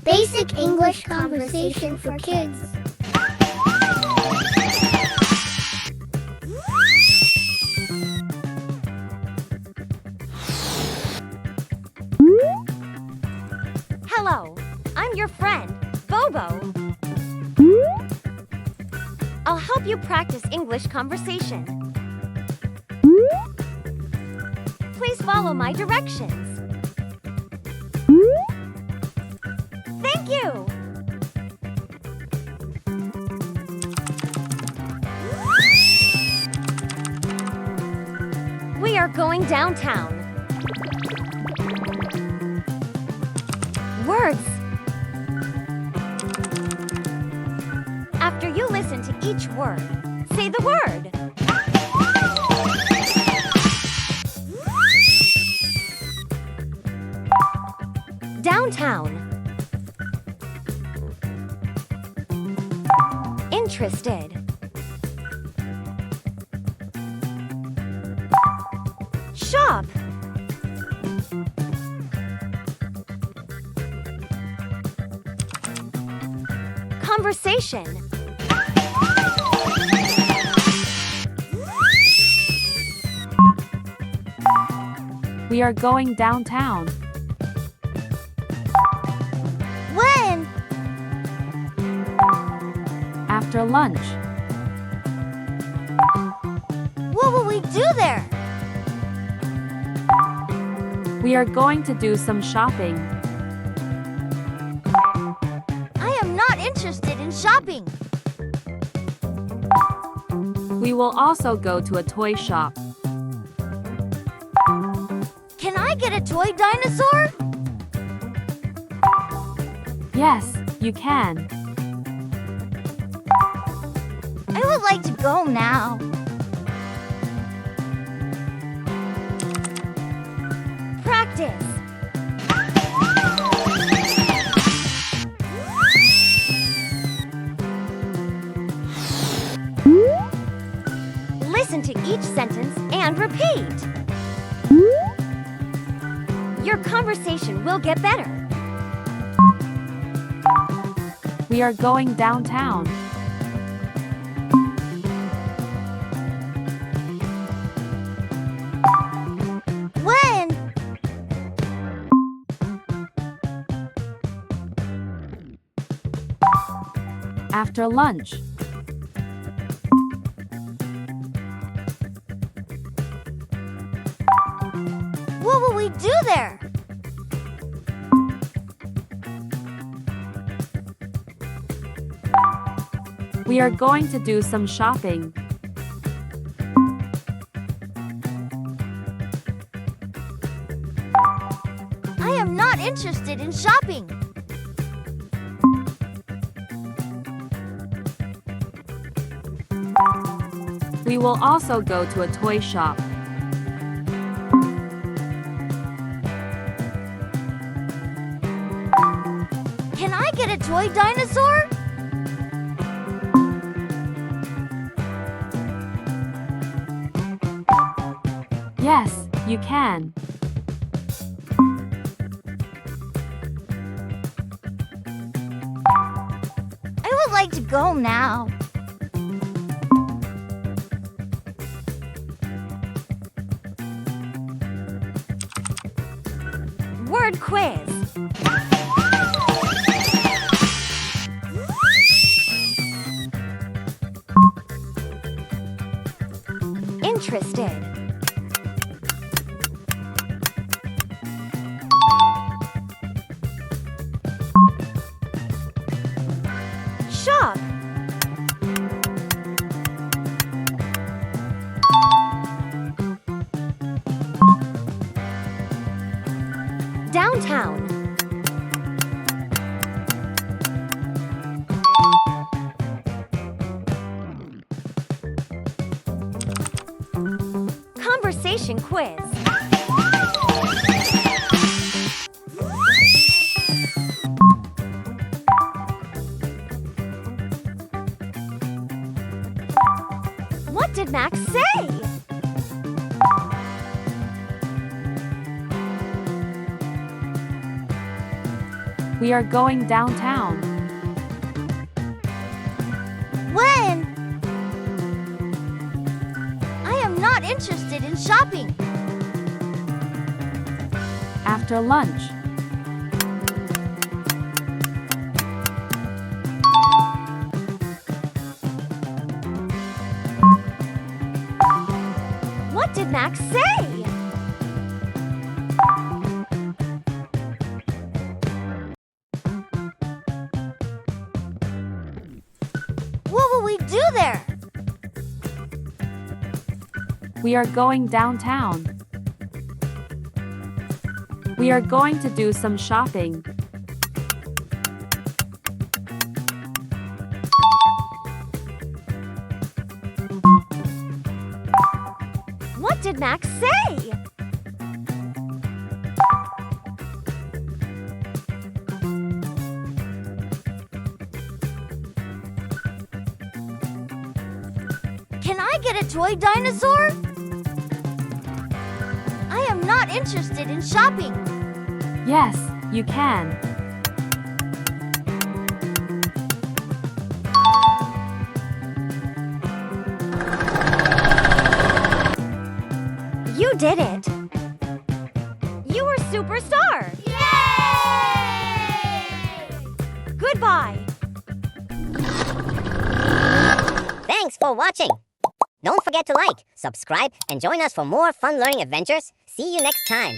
Basic English conversation for kids. Hello, I'm your friend, Bobo. I'll help you practice English conversation. Please follow my directions. Thank you! We are going downtown. Words. After you listen to each word, say the word. Downtown. Interested. Shop. Conversation. We are going downtown. When? After lunch. What will we do there? We are going to do some shopping. I am not interested in shopping. We will also go to a toy shop. Can I get a toy dinosaur? Yes, you can. I would like to go now. Practice. Listen to each sentence and repeat. Your conversation will get better. We are going downtown. When? After lunch. What will we do there? We are going to do some shopping. I am not interested in shopping. We will also go to a toy shop. Can I get a toy dinosaur? Yes, you can. I would like to go now. Word quiz. Interested. Shop. Downtown. Conversation quiz. What did Max say? We are going downtown. When? I am not interested in shopping. After lunch. What did Max say? What will we do there? We are going downtown. We are going to do some shopping. What did Max say? Can I get a toy dinosaur? I am not interested in shopping. Yes, you can. You did it. You were superstar. Yay! Goodbye. Thanks for watching. Don't forget to like, subscribe, and join us for more fun learning adventures. See you next time.